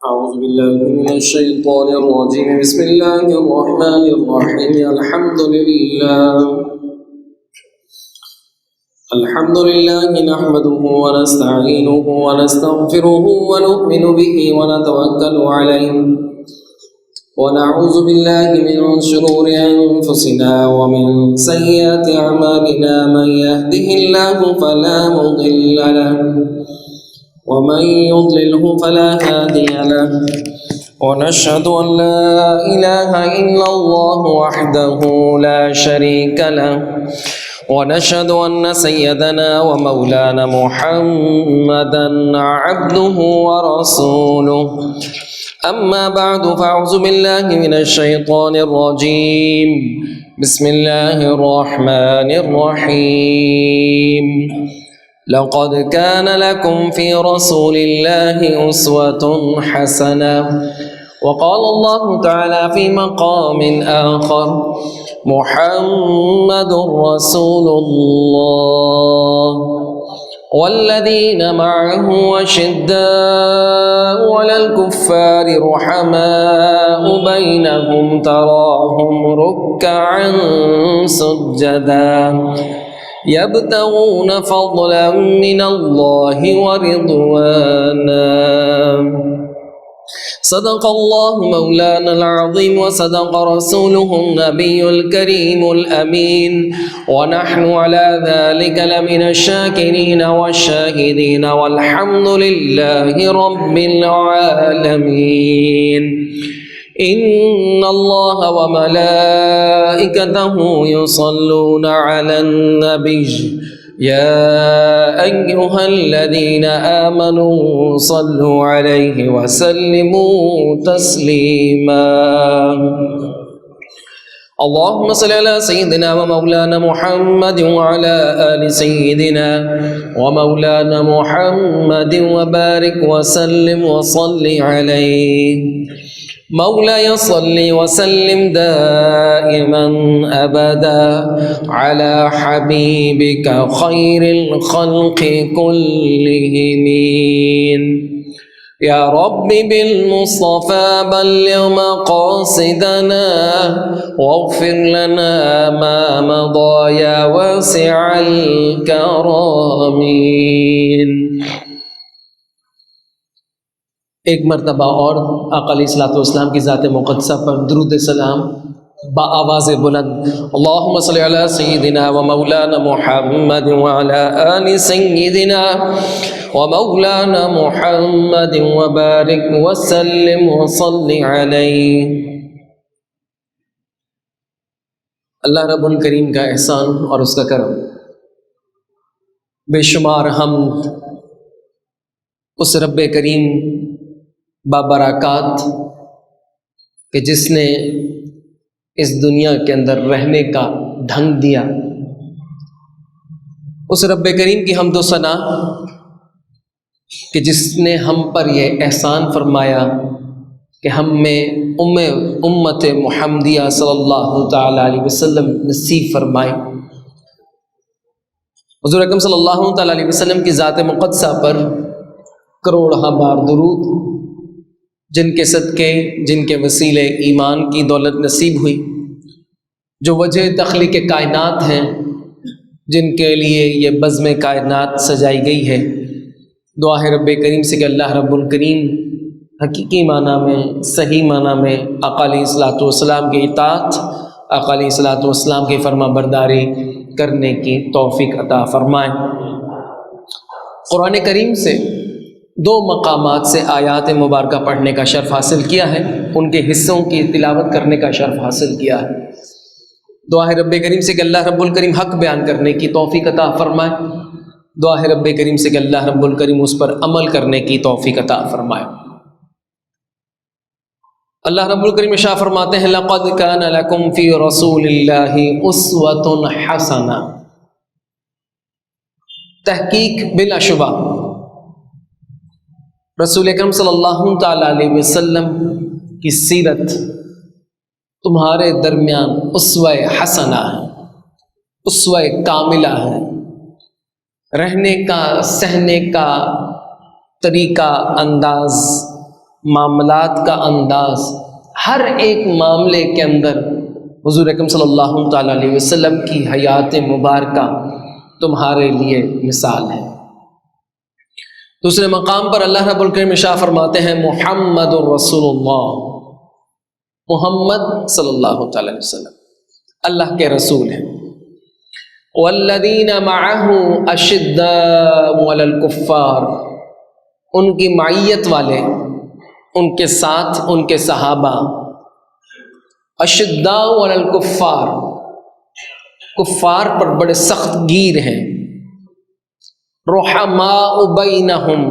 أعوذ بالله من الشيطان الرجيم. بسم الله الرحمن الرحيم. الحمد لله نحمده ونستعينه ونستغفره ونؤمن به ونتوكل عليه ونعوذ بالله من شرور أنفسنا ومن سيئات أعمالنا. من يهده الله فلا مضل له ومن يضلله فلا هادي له. ونشهد أن لا إله إلا الله وحده لا شريك له. ونشهد أن سيدنا ومولانا محمدا عبده ورسوله. أما بعد فأعوذ بالله من الشيطان الرجيم. بسم الله الرحمن الرحيم. لقد كان لكم في رسول الله أسوة حسنة. وقال الله تعالى في مقام آخر: محمد رسول الله والذين معه أشداء على الكفار رحماء بينهم تراهم ركعا سجدا يبتغون فضلا من الله ورضوانا. صدق الله مولانا العظيم وصدق رسوله النبي الكريم الأمين. ونحن على ذلك لمن الشاكرين والشاهدين والحمد لله رب العالمين. إن الله وملائكته يصلون على النبي يا أيها الذين آمنوا صلوا عليه وسلموا تسليما. اللهم صل على سيدنا ومولانا محمد وعلى آل سيدنا ومولانا محمد وبارك وسلم وصل عليه. مولاي صل وسلم دائما أبدا على حبيبك خير الخلق كلهم. يا رب بالمصطفى بلغ مقاصدنا واغفر لنا ما مضى يا واسع الكرم. ایک مرتبہ اور آقا علیہ الصلوۃ والسلام کی ذات مقدسہ پر درود سلام بآواز بلند. اللہم صلی علی سیدنا و مولانا محمد وعلی آل سیدنا و مولانا محمد وبارک وسلم وصل علیہ. اللہ رب الکریم کا احسان اور اس کا کرم، بے شمار حمد اس رب کریم بابرکات کہ جس نے اس دنیا کے اندر رہنے کا ڈھنگ دیا. اس رب کریم کی حمد و ثنا کہ جس نے ہم پر یہ احسان فرمایا کہ ہم میں امت محمدیہ صلی اللہ تعالیٰ علیہ وسلم نصیب فرمائے. حضور اکرم صلی اللہ تعالیٰ علیہ وسلم کی ذات مقدسہ پر کروڑہ بار درود، جن کے صدقے، جن کے وسیلے ایمان کی دولت نصیب ہوئی، جو وجہ تخلیق کائنات ہیں، جن کے لیے یہ بزم کائنات سجائی گئی ہے. دعا ہے رب کریم سے کہ اللہ رب الکریم حقیقی معنی میں، صحیح معنی میں آقا علیہ الصلوۃ والسلام کی اطاعت، آقا علیہ الصلوۃ والسلام کی فرما برداری کرنے کی توفیق عطا فرمائے. قرآن کریم سے دو مقامات سے آیات مبارکہ پڑھنے کا شرف حاصل کیا ہے، ان کے حصوں کی تلاوت کرنے کا شرف حاصل کیا ہے. دعا ہے رب کریم سے کہ اللہ رب الکریم حق بیان کرنے کی توفیق عطا فرمائے. دعا ہے رب کریم سے کہ اللہ رب الکریم اس پر عمل کرنے کی توفیق عطا فرمائے. اللہ رب الکریم ارشاد فرماتے ہیں: لقد كان لكم في رسول الله اسوة حسنة. تحقیق بلا شبہ رسول اکرم صلی اللہ تعالیٰ علیہ وسلم کی سیرت تمہارے درمیان اسوہ حسنہ ہے، اسوہ کاملہ ہے. رہنے کا، سہنے کا طریقہ، انداز معاملات کا انداز، ہر ایک معاملے کے اندر حضور اکرم صلی اللہ تعالیٰ علیہ وسلم کی حیات مبارکہ تمہارے لیے مثال ہے۔ دوسرے مقام پر اللہ رب الکریم ارشاد فرماتے ہیں محمد الرسول اللہ، محمد صلی اللہ تعالیٰ علیہ وسلم اللہ کے رسول ہیں۔ والذین معہ اشداء علی الکفار، ان کی معیت والے، ان کے ساتھ ان کے صحابہ، اشداء علی الکفار، کفار پر بڑے سخت گیر ہیں، رحماء بینہم،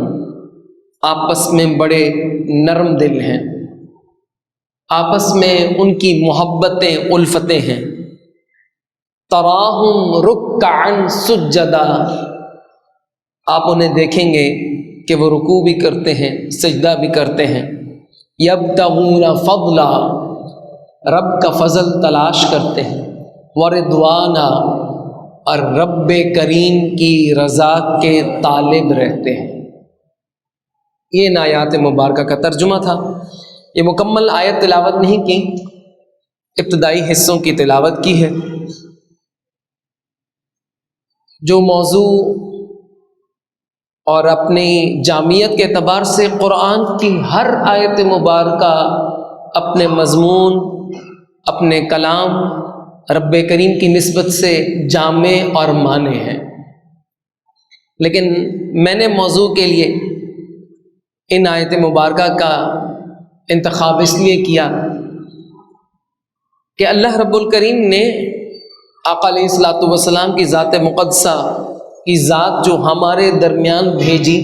آپس میں بڑے نرم دل ہیں، آپس میں ان کی محبتیں الفتیں ہیں۔ تراہم رکعا سجدا، آپ انہیں دیکھیں گے کہ وہ رکوع بھی کرتے ہیں، سجدہ بھی کرتے ہیں۔ یبتغون فضلا، رب کا فضل تلاش کرتے ہیں، ورضوانا، اور رب کریم کی رضا کے طالب رہتے ہیں۔ یہ ان آیات مبارکہ کا ترجمہ تھا۔ یہ مکمل آیت تلاوت نہیں کی، ابتدائی حصوں کی تلاوت کی ہے۔ جو موضوع اور اپنی جامعیت کے اعتبار سے قرآن کی ہر آیت مبارکہ اپنے مضمون، اپنے کلام رب کریم کی نسبت سے جامع اور معنی ہیں، لیکن میں نے موضوع کے لیے ان آیت مبارکہ کا انتخاب اس لیے کیا کہ اللہ رب الکریم نے آقا علیہ الصلوۃ والسلام کی ذات مقدسہ کی ذات جو ہمارے درمیان بھیجی،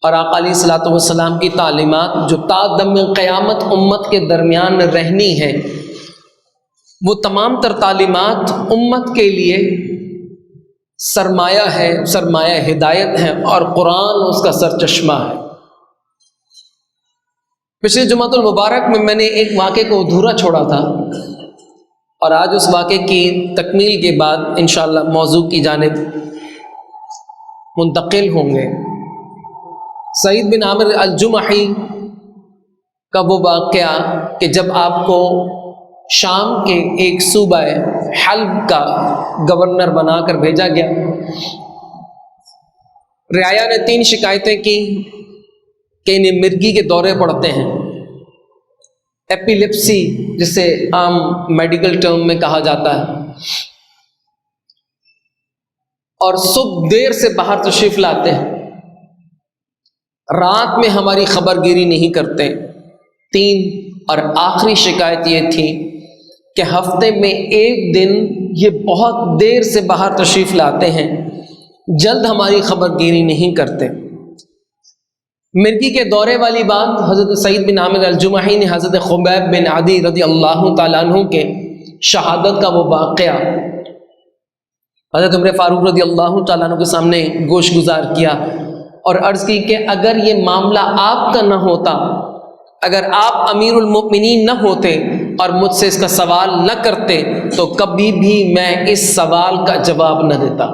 اور آقا علیہ الصلوۃ والسلام کی تعلیمات جو تا دم قیامت امت کے درمیان رہنی ہے، وہ تمام تر تعلیمات امت کے لیے سرمایہ ہے، سرمایہ ہدایت ہے، اور قرآن اس کا سرچشمہ ہے۔ پچھلے جمعۃ المبارک میں نے ایک واقعے کو ادھورا چھوڑا تھا، اور آج اس واقعے کی تکمیل کے بعد انشاءاللہ موضوع کی جانب منتقل ہوں گے۔ سعید بن عامر الجمحی کا وہ واقعہ کہ جب آپ کو شام کے ایک صوبہ حلب کا گورنر بنا کر بھیجا گیا، رعایا نے 3 شکایتیں کی کہ انہیں مرگی کے دورے پڑتے ہیں، ایپیلیپسی جسے عام میڈیکل ٹرم میں کہا جاتا ہے، اور صبح دیر سے باہر تشریف لاتے ہیں، رات میں ہماری خبر گیری نہیں کرتے۔ 3 اور آخری شکایت یہ تھی کہ ہفتے میں ایک دن یہ بہت دیر سے باہر تشریف لاتے ہیں، جلد ہماری خبر گیری نہیں کرتے۔ مرگی کے دورے والی بات حضرت سعید بن عامر الجمحی نے حضرت خبیب بن عدی رضی اللہ تعالیٰ عنہ کے شہادت کا وہ واقعہ حضرت عمر فاروق رضی اللہ تعالیٰ عنہ کے سامنے گوش گزار کیا، اور عرض کی کہ اگر یہ معاملہ آپ کا نہ ہوتا، اگر آپ امیر المؤمنین نہ ہوتے اور مجھ سے اس کا سوال نہ کرتے، تو کبھی بھی میں اس سوال کا جواب نہ دیتا۔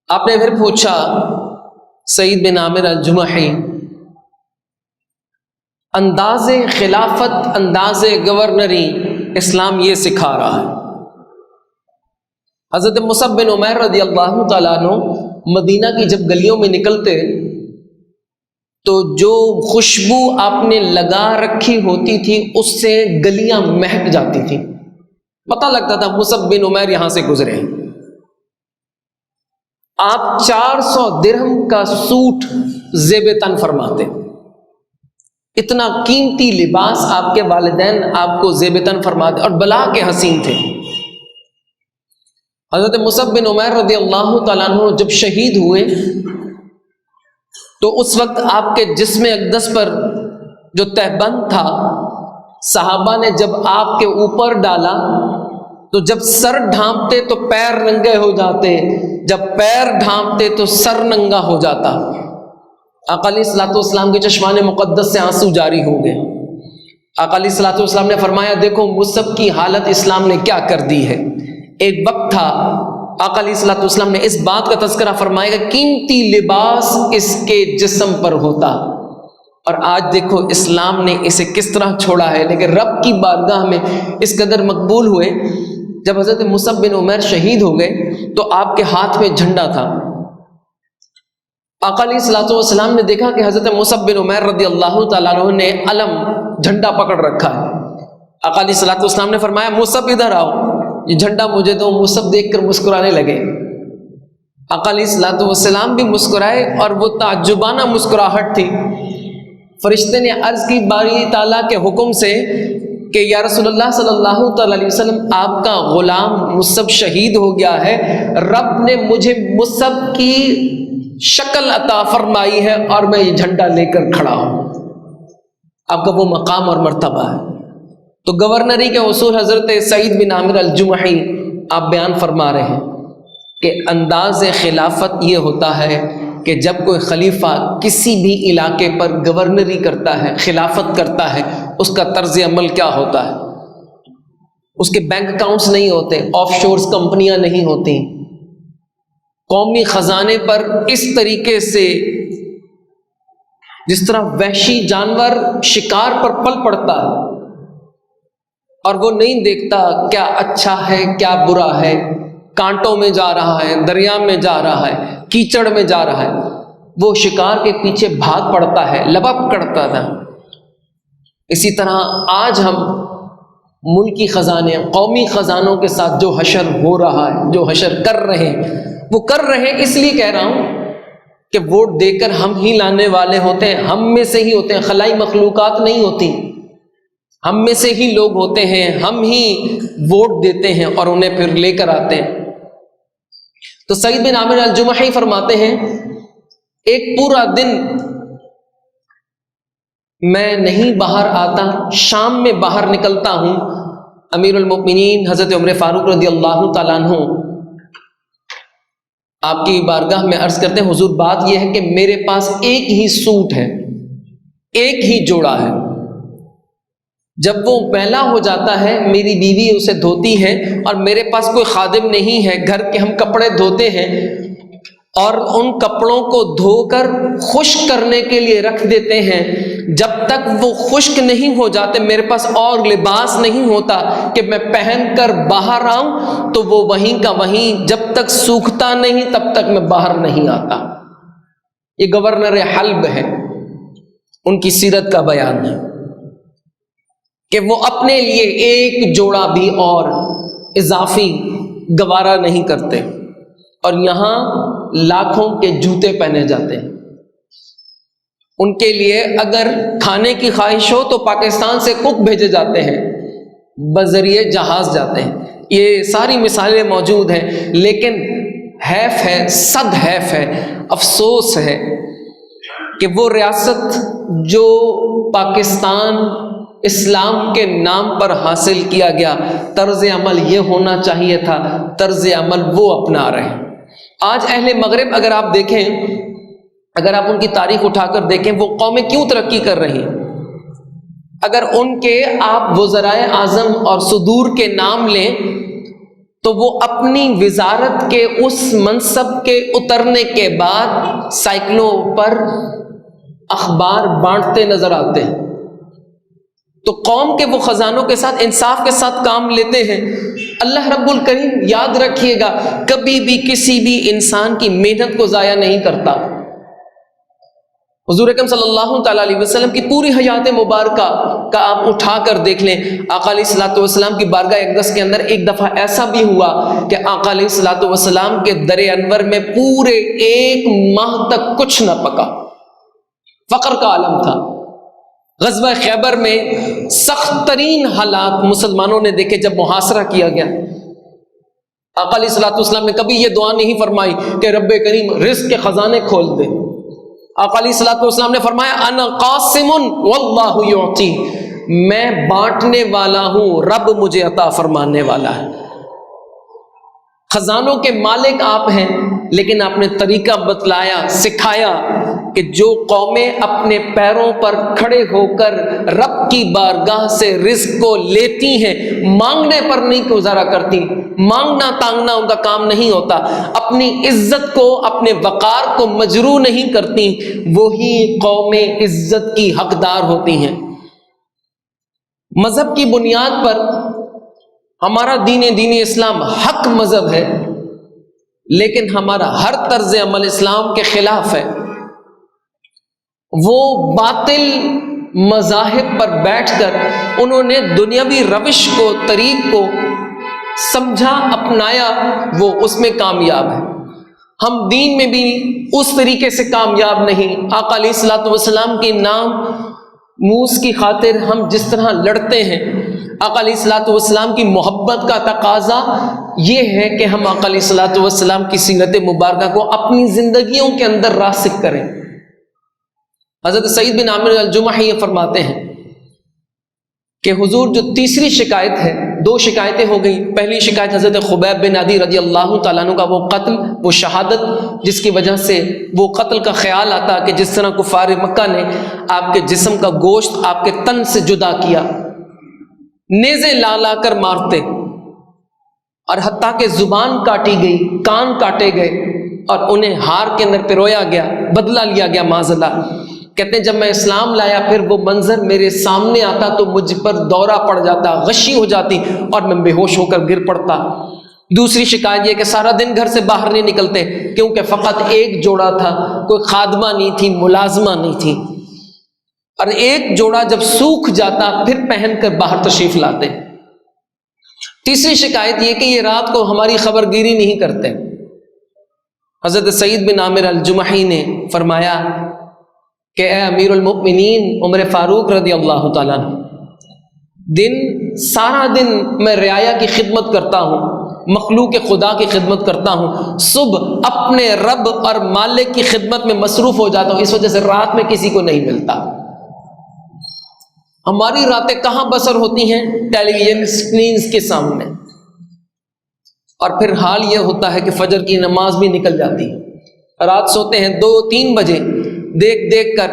آپ نے پھر پوچھا سعید بن عامر الجمحی، انداز خلافت، انداز گورنری اسلام یہ سکھا رہا ہے۔ حضرت مصعب بن عمیر رضی اللہ تعالیٰ عنہ مدینہ کی جب گلیوں میں نکلتے تو جو خوشبو آپ نے لگا رکھی ہوتی تھی اس سے گلیاں مہک جاتی تھیں، پتہ لگتا تھا مصعب بن عمیر یہاں سے گزرے ہیں۔ آپ 400 درہم کا سوٹ زیب تن فرماتے، اتنا قیمتی لباس آپ کے والدین آپ کو زیب تن فرماتے، اور بلا کے حسین تھے۔ حضرت مصعب بن عمیر رضی اللہ تعالیٰ عنہ جب شہید ہوئے تو اس وقت آپ کے جسم اقدس پر جو تہبند تھا، صحابہ نے جب آپ کے اوپر ڈالا تو جب سر ڈھانپتے تو پیر ننگے ہو جاتے، جب پیر ڈھانپتے تو سر ننگا ہو جاتا۔ آقا علیہ الصلوۃ والسلام کے چشمان مقدس سے آنسو جاری ہو گئے۔ آقا علیہ الصلوۃ والسلام نے فرمایا، دیکھو مصعب کی حالت اسلام نے کیا کر دی ہے۔ ایک وقت تھا آقا علیہ الصلوۃ والسلام نے اس بات کا تذکرہ فرمایا کہ قیمتی لباس اس کے جسم پر ہوتا، اور آج دیکھو اسلام نے اسے کس طرح چھوڑا ہے، لیکن رب کی بارگاہ میں اس قدر مقبول ہوئے۔ جب حضرت مصعب بن عمیر شہید ہو گئے تو آپ کے ہاتھ میں جھنڈا تھا۔ آقا علیہ الصلوۃ والسلام نے دیکھا کہ حضرت مصعب بن عمیر رضی اللہ تعالیٰ عنہ نے علم جھنڈا پکڑ رکھا ہے۔ آقا علیہ الصلوۃ والسلام نے فرمایا مصعب ادھر آؤ، یہ جھنڈا مجھے دو۔ مصعب دیکھ کر مسکرانے لگے۔ آقا علیہ الصلوۃ والسلام بھی مسکرائے، اور وہ تعجبانہ مسکراہٹ تھی۔ فرشتے نے عرض کی باری تعالیٰ کے حکم سے کہ یا رسول اللہ صلی اللہ تعالیٰ علیہ وسلم، آپ کا غلام مصعب شہید ہو گیا ہے، رب نے مجھے مصعب کی شکل عطا فرمائی ہے اور میں یہ جھنڈا لے کر کھڑا ہوں۔ آپ کا وہ مقام اور مرتبہ ہے۔ تو گورنری کے اصول حضرت سعید بن عامر الجمحی آپ بیان فرما رہے ہیں کہ انداز خلافت یہ ہوتا ہے کہ جب کوئی خلیفہ کسی بھی علاقے پر گورنری کرتا ہے، خلافت کرتا ہے، اس کا طرز عمل کیا ہوتا ہے۔ اس کے بینک اکاؤنٹس نہیں ہوتے، آف شورز کمپنیاں نہیں ہوتی، قومی خزانے پر اس طریقے سے جس طرح وحشی جانور شکار پر پل پڑتا ہے اور وہ نہیں دیکھتا کیا اچھا ہے کیا برا ہے، کانٹوں میں جا رہا ہے، دریا میں جا رہا ہے، کیچڑ میں جا رہا ہے، وہ شکار کے پیچھے بھاگ پڑتا ہے، لبب کرتا تھا۔ اسی طرح آج ہم ملکی خزانے، قومی خزانوں کے ساتھ جو حشر ہو رہا ہے، جو حشر کر رہے ہیں، وہ کر رہے ہیں اس لیے کہہ رہا ہوں کہ ووٹ دے کر ہم ہی لانے والے ہوتے ہیں، ہم میں سے ہی ہوتے ہیں، خلائی مخلوقات نہیں ہوتی، ہم میں سے ہی لوگ ہوتے ہیں، ہم ہی ووٹ دیتے ہیں اور انہیں پھر لے کر آتے ہیں۔ تو سعید بن عامر الجمحی فرماتے ہیں ایک پورا دن میں نہیں باہر آتا، شام میں باہر نکلتا ہوں۔ امیر المؤمنین حضرت عمر فاروق رضی اللہ تعالیٰ عنہ آپ کی بارگاہ میں عرض کرتے ہیں حضور بات یہ ہے کہ میرے پاس ایک ہی سوٹ ہے، ایک ہی جوڑا ہے، جب وہ میلا ہو جاتا ہے میری بیوی اسے دھوتی ہے، اور میرے پاس کوئی خادم نہیں ہے، گھر کے ہم کپڑے دھوتے ہیں اور ان کپڑوں کو دھو کر خشک کرنے کے لیے رکھ دیتے ہیں، جب تک وہ خشک نہیں ہو جاتے میرے پاس اور لباس نہیں ہوتا کہ میں پہن کر باہر آؤں، تو وہ وہیں کا وہیں جب تک سوکھتا نہیں تب تک میں باہر نہیں آتا۔ یہ گورنر حلب ہے، ان کی سیرت کا بیان ہے کہ وہ اپنے لیے ایک جوڑا بھی اور اضافی گوارا نہیں کرتے، اور یہاں لاکھوں کے جوتے پہنے جاتے ہیں۔ ان کے لیے اگر کھانے کی خواہش ہو تو پاکستان سے کک بھیجے جاتے ہیں، بذریعے جہاز جاتے ہیں۔ یہ ساری مثالیں موجود ہیں، لیکن حیف ہے، صد حیف ہے، افسوس ہے کہ وہ ریاست جو پاکستان اسلام کے نام پر حاصل کیا گیا، طرز عمل یہ ہونا چاہیے تھا، طرز عمل وہ اپنا رہے ہیں۔ آج اہل مغرب اگر آپ دیکھیں، اگر آپ ان کی تاریخ اٹھا کر دیکھیں، وہ قومیں کیوں ترقی کر رہی ہیں؟ اگر ان کے آپ وزرائے اعظم اور صدور کے نام لیں تو وہ اپنی وزارت کے اس منصب کے اترنے کے بعد سائیکلوں پر اخبار بانٹتے نظر آتے ہیں۔ تو قوم کے وہ خزانوں کے ساتھ انصاف کے ساتھ کام لیتے ہیں۔ اللہ رب الکریم یاد رکھیے گا کبھی بھی کسی بھی انسان کی محنت کو ضائع نہیں کرتا۔ حضور اکرم صلی اللہ تعالیٰ علیہ وسلم کی پوری حیات مبارکہ کا آپ اٹھا کر دیکھ لیں، آقا علیہ الصلوۃ والسلام کی بارگاہ اقدس کے اندر ایک دفعہ ایسا بھی ہوا کہ آقا علیہ الصلوۃ والسلام کے در انور میں پورے 1 ماہ تک کچھ نہ پکا، فقر کا عالم تھا۔ غزوہ خیبر میں سخت ترین حالات مسلمانوں نے دیکھے جب محاصرہ کیا گیا۔ آقا علیہ الصلوۃ والسلام نے کبھی یہ دعا نہیں فرمائی کہ رب کریم رزق کے خزانے کھول دے۔ آقا علیہ الصلوۃ والسلام نے فرمایا انا قاسم واللہ یعطی، میں بانٹنے والا ہوں، رب مجھے عطا فرمانے والا ہے۔ خزانوں کے مالک آپ ہیں، لیکن آپ نے طریقہ بتلایا، سکھایا کہ جو قومیں اپنے پیروں پر کھڑے ہو کر رب کی بارگاہ سے رزق کو لیتی ہیں، مانگنے پر نہیں گزارا کرتی، مانگنا تانگنا ان کا کام نہیں ہوتا، اپنی عزت کو، اپنے وقار کو مجروح نہیں کرتی، وہی قومیں عزت کی حقدار ہوتی ہیں۔ مذہب کی بنیاد پر ہمارا دین اسلام حق مذہب ہے، لیکن ہمارا ہر طرز عمل اسلام کے خلاف ہے۔ وہ باطل مذاہب پر بیٹھ کر انہوں نے دنیاوی روش کو، طریق کو سمجھا، اپنایا، وہ اس میں کامیاب ہے۔ ہم دین میں بھی اس طریقے سے کامیاب نہیں۔ آقا علیہ الصلوۃ والسلام کے نام موس کی خاطر ہم جس طرح لڑتے ہیں، آقا علیہ الصلوۃ والسلام کی محبت کا تقاضا یہ ہے کہ ہم آقا علیہ الصلوۃ والسلام کی سیرت مبارکہ کو اپنی زندگیوں کے اندر راسخ کریں۔ حضرت سعید بن عامر الجمحی یہ فرماتے ہیں کہ حضور جو تیسری شکایت ہے، دو شکایتیں ہو گئی، پہلی شکایت حضرت خبیب بن عدی رضی اللہ تعالیٰ عنہ کا وہ قتل، وہ شہادت، جس کی وجہ سے وہ قتل کا خیال آتا کہ جس طرح کفار مکہ نے آپ کے جسم کا گوشت آپ کے تن سے جدا کیا، نیزے لا لا کر مارتے، اور حتیٰ کہ زبان کاٹی گئی، کان کاٹے گئے، اور انہیں ہار کے اندر پرویا گیا، بدلہ لیا گیا معاذ اللہ۔ کہتے ہیں جب میں اسلام لایا پھر وہ منظر میرے سامنے آتا تو مجھ پر دورہ پڑ جاتا، غشی ہو جاتی اور میں بے ہوش ہو کر گر پڑتا۔ دوسری شکایت یہ کہ سارا دن گھر سے باہر نہیں نکلتے، کیونکہ فقط ایک جوڑا تھا، کوئی خادمہ نہیں تھی، ملازمہ نہیں تھی، اور ایک جوڑا جب سوکھ جاتا پھر پہن کر باہر تشریف لاتے۔ تیسری شکایت یہ کہ یہ رات کو ہماری خبر گیری نہیں کرتے۔ حضرت سعید بن عامر الجمحی نے فرمایا کہ اے امیر المؤمنین عمر فاروق رضی اللہ تعالیٰ سارا دن میں رعایا کی خدمت کرتا ہوں، مخلوق خدا کی خدمت کرتا ہوں، صبح اپنے رب اور مالک کی خدمت میں مصروف ہو جاتا ہوں، اس وجہ سے رات میں کسی کو نہیں ملتا۔ ہماری راتیں کہاں بسر ہوتی ہیں؟ ٹیلی ویژن اسکرینز کے سامنے، اور پھر حال یہ ہوتا ہے کہ فجر کی نماز بھی نکل جاتی ہے، رات سوتے ہیں 2-3 بجے، دیکھ دیکھ کر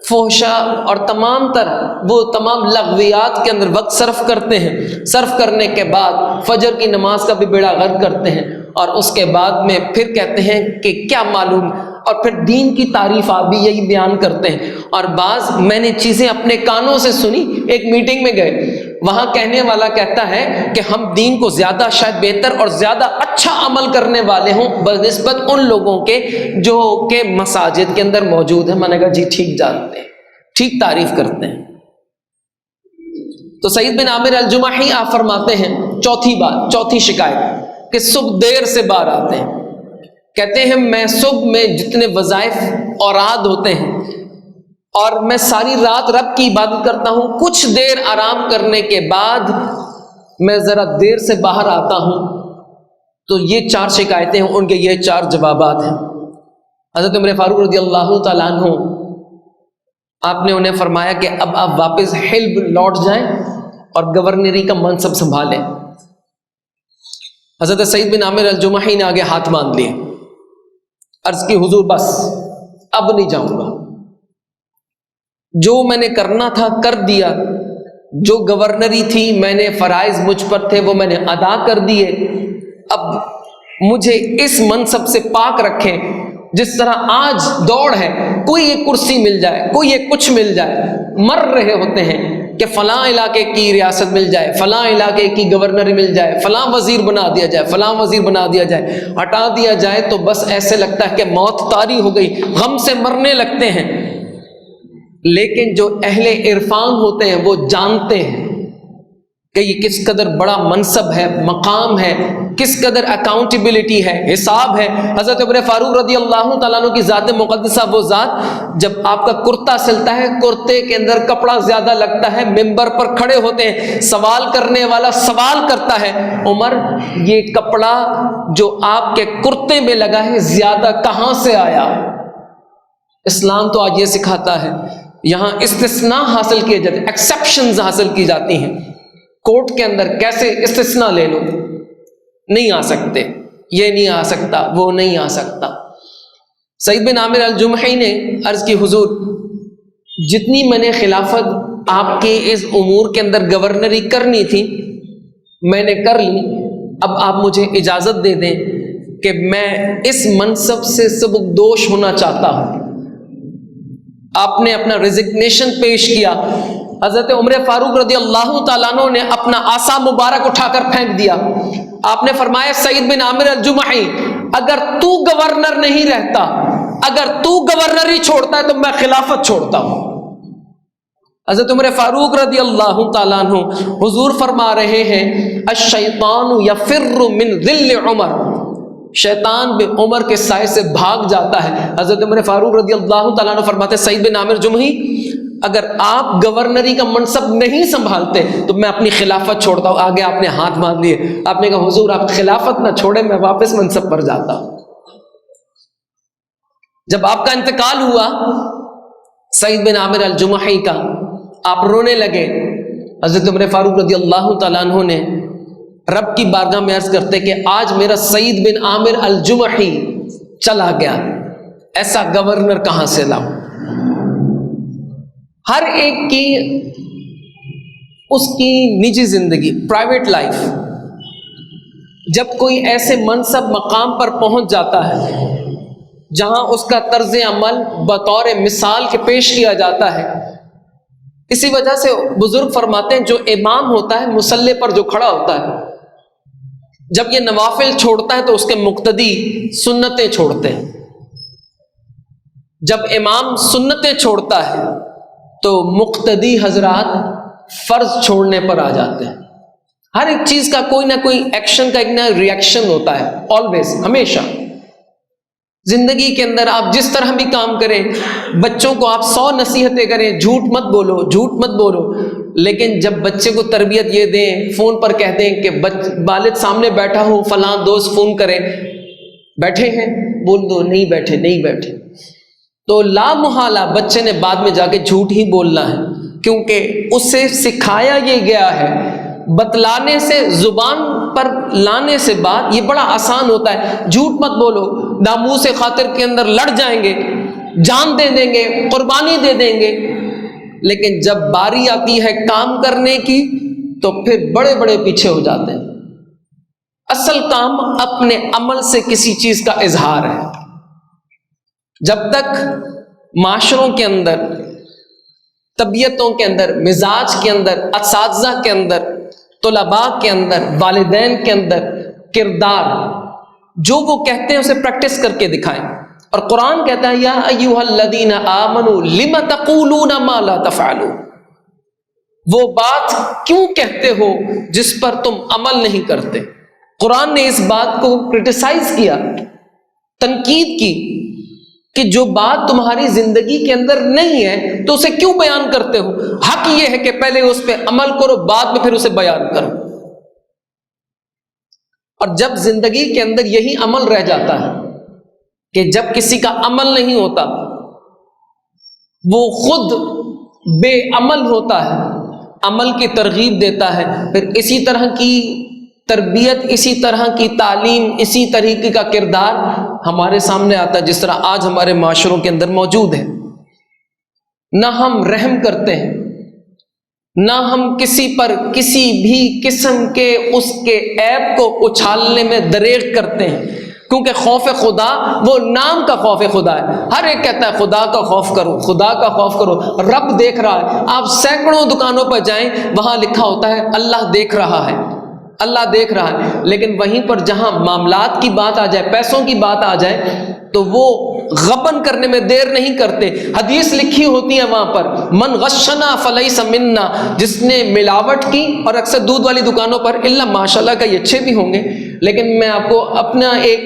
فحشا اور تمام لغویات کے اندر وقت صرف کرتے ہیں، صرف کرنے کے بعد فجر کی نماز کا بھی بیڑا غرق کرتے ہیں، اور اس کے بعد میں پھر کہتے ہیں کہ کیا معلوم، اور پھر دین کی تعریف آپ بھی یہی بیان کرتے ہیں۔ اور بعض میں نے چیزیں اپنے کانوں سے سنی، ایک میٹنگ میں گئے، وہاں کہنے والا کہتا ہے کہ ہم دین کو زیادہ شاید بہتر اور زیادہ اچھا عمل کرنے والے ہوں بنسبت ان لوگوں کے جو کہ مساجد کے اندر موجود ہیں۔ میں نے کہا جی ٹھیک جانتے ہیں، ٹھیک تعریف کرتے ہیں۔ تو سعید بن عامر الجمحی آپ فرماتے ہیں چوتھی شکایت کہ صبح دیر سے باہر آتے ہیں۔ کہتے ہیں میں صبح میں جتنے وظائف اوراد ہوتے ہیں اور میں ساری رات رب کی عبادت کرتا ہوں، کچھ دیر آرام کرنے کے بعد میں ذرا دیر سے باہر آتا ہوں، تو یہ 4 شکایتیں ہیں، ان کے یہ 4 جوابات ہیں۔ حضرت عمر فاروق رضی اللہ تعالیٰ عنہ آپ نے انہیں فرمایا کہ اب آپ واپس حلب لوٹ جائیں اور گورنری کا منصب سنبھالیں۔ حضرت سعید بن عامر الجمحی نے آگے ہاتھ باندھ لیے، عرض کی حضور بس اب نہیں جاؤں گا، جو میں نے کرنا تھا کر دیا، جو گورنری تھی میں نے فرائض مجھ پر تھے وہ میں نے ادا کر دیے، اب مجھے اس منصب سے پاک رکھیں۔ جس طرح آج دوڑ ہے، کوئی ایک کرسی مل جائے، کوئی ایک کچھ مل جائے، مر رہے ہوتے ہیں کہ فلاں علاقے کی ریاست مل جائے، فلاں علاقے کی گورنری مل جائے، فلاں وزیر بنا دیا جائے، فلاں وزیر بنا دیا جائے، ہٹا دیا جائے تو بس ایسے لگتا ہے کہ موت طاری ہو گئی، غم سے مرنے لگتے ہیں۔ لیکن جو اہل عرفان ہوتے ہیں وہ جانتے ہیں کہ یہ کس قدر بڑا منصب ہے، مقام ہے، کس قدر اکاؤنٹیبلٹی ہے، حساب ہے۔ حضرت عمر فاروق رضی اللہ تعالیٰ عنہ کی ذات مقدسہ وہ ذات جب آپ کا کرتا سلتا ہے، کرتے کے اندر کپڑا زیادہ لگتا ہے، منبر پر کھڑے ہوتے ہیں، سوال کرنے والا سوال کرتا ہے عمر یہ کپڑا جو آپ کے کرتے میں لگا ہے زیادہ کہاں سے آیا؟ اسلام تو آج یہ سکھاتا ہے یہاں استثناء حاصل کیے جاتے ہیں، ایکسیپشنز حاصل کی جاتی ہیں۔ کورٹ کے اندر کیسے استثناء لے لو؟ نہیں آ سکتے، یہ نہیں آ سکتا، وہ نہیں آ سکتا۔ سعید بن عامر الجمحی نے عرض کی حضور جتنی میں نے خلافت آپ کے اس امور کے اندر گورنری کرنی تھی میں نے کر لی، اب آپ مجھے اجازت دے دیں کہ میں اس منصب سے سبکدوش ہونا چاہتا ہوں۔ آپ نے اپنا ریزگنیشن پیش کیا۔ حضرت عمر فاروق رضی اللہ تعالیٰ عنہ نے اپنا عصا مبارک اٹھا کر پھینک دیا۔ آپ نے فرمایا سعید بن عامر الجمحی اگر تو گورنر نہیں رہتا، اگر تو گورنری چھوڑتا ہے تو میں خلافت چھوڑتا ہوں۔ حضرت عمر فاروق رضی اللہ تعالیٰ عنہ حضور فرما رہے ہیں الشیطان یفر من ذل عمر، شیطان بن عمر کے سائے سے بھاگ جاتا ہے۔ حضرت عمر فاروق رضی اللہ تعالیٰ عنہ فرماتے سعید بن عامر جمحی اگر آپ گورنری کا منصب نہیں سنبھالتے تو میں اپنی خلافت چھوڑتا ہوں۔ آگے آپ نے ہاتھ باندھ لیے، آپ نے کہا حضور آپ خلافت نہ چھوڑے، میں واپس منصب پر جاتا ہوں۔ جب آپ کا انتقال ہوا سعید بن عامر الجمحی کا، آپ رونے لگے۔ حضرت عمر فاروق رضی اللہ تعالیٰ عنہ نے رب کی بارگاہ میں عرض کرتے کہ آج میرا سعید بن عامر الجمحی چلا گیا، ایسا گورنر کہاں سے لاؤں؟ ہر ایک کی اس کی نجی زندگی، پرائیویٹ لائف، جب کوئی ایسے منصب مقام پر پہنچ جاتا ہے جہاں اس کا طرز عمل بطور مثال کے پیش کیا جاتا ہے، اسی وجہ سے بزرگ فرماتے ہیں جو امام ہوتا ہے مصلی پر جو کھڑا ہوتا ہے، جب یہ نوافل چھوڑتا ہے تو اس کے مقتدی سنتیں چھوڑتے ہیں۔ جب امام سنتیں چھوڑتا ہے تو مقتدی حضرات فرض چھوڑنے پر آ جاتے ہیں۔ ہر ایک چیز کا کوئی نہ کوئی ایکشن کا ایک نہ ری ایکشن ہوتا ہے، آلویز، ہمیشہ زندگی کے اندر آپ جس طرح بھی کام کریں، بچوں کو آپ 100 نصیحتیں کریں، جھوٹ مت بولو، جھوٹ مت بولو، لیکن جب بچے کو تربیت یہ دیں، فون پر کہہ دیں کہ والد سامنے بیٹھا ہو، فلاں دوست فون کریں، بیٹھے ہیں، بول دو نہیں بیٹھے، نہیں بیٹھے، تو لا محالہ بچے نے بعد میں جا کے جھوٹ ہی بولنا ہے، کیونکہ اسے سکھایا یہ گیا ہے۔ بتلانے سے، زبان پر لانے سے بات یہ بڑا آسان ہوتا ہے، جھوٹ مت بولو، ناموس خاطر کے اندر لڑ جائیں گے، جان دے دیں گے، قربانی دے دیں گے، لیکن جب باری آتی ہے کام کرنے کی تو پھر بڑے بڑے پیچھے ہو جاتے ہیں۔ اصل کام اپنے عمل سے کسی چیز کا اظہار ہے۔ جب تک معاشروں کے اندر، طبیعتوں کے اندر، مزاج کے اندر، اساتذہ کے اندر، طلباء کے اندر، والدین کے اندر کردار جو وہ کہتے ہیں اسے پریکٹس کر کے دکھائیں۔ اور قرآن کہتا ہے یا ایھا الذین آمنوا لم تقولون ما لا تفعلون، وہ بات کیوں کہتے ہو جس پر تم عمل نہیں کرتے۔ قرآن نے اس بات کو کرٹیسائز کیا، تنقید کی کہ جو بات تمہاری زندگی کے اندر نہیں ہے تو اسے کیوں بیان کرتے ہو؟ حق یہ ہے کہ پہلے اس پہ عمل کرو، بعد میں پھر اسے بیان کرو۔ اور جب زندگی کے اندر یہی عمل رہ جاتا ہے کہ جب کسی کا عمل نہیں ہوتا، وہ خود بے عمل ہوتا ہے، عمل کی ترغیب دیتا ہے، پھر اسی طرح کی تربیت، اسی طرح کی تعلیم، اسی طریقے کا کردار ہمارے سامنے آتا ہے جس طرح آج ہمارے معاشروں کے اندر موجود ہے۔ نہ ہم رحم کرتے ہیں، نہ ہم کسی پر کسی بھی قسم کے اس کے عیب کو اچھالنے میں دریغ کرتے ہیں، کیونکہ خوف خدا وہ نام کا خوف خدا ہے۔ ہر ایک کہتا ہے خدا کا خوف کرو، خدا کا خوف کرو، رب دیکھ رہا ہے۔ آپ سینکڑوں دکانوں پر جائیں، وہاں لکھا ہوتا ہے اللہ دیکھ رہا ہے، اللہ دیکھ رہا ہے، لیکن وہیں پر جہاں معاملات کی بات آ جائے، پیسوں کی بات آ جائے، تو وہ غبن کرنے میں دیر نہیں کرتے۔ حدیث لکھی ہوتی ہے وہاں پر من غشنا فلیس منا، جس نے ملاوٹ کی، اور اکثر دودھ والی دکانوں پر الا ماشاءاللہ کا یہ اچھے بھی ہوں گے، لیکن میں آپ کو اپنا ایک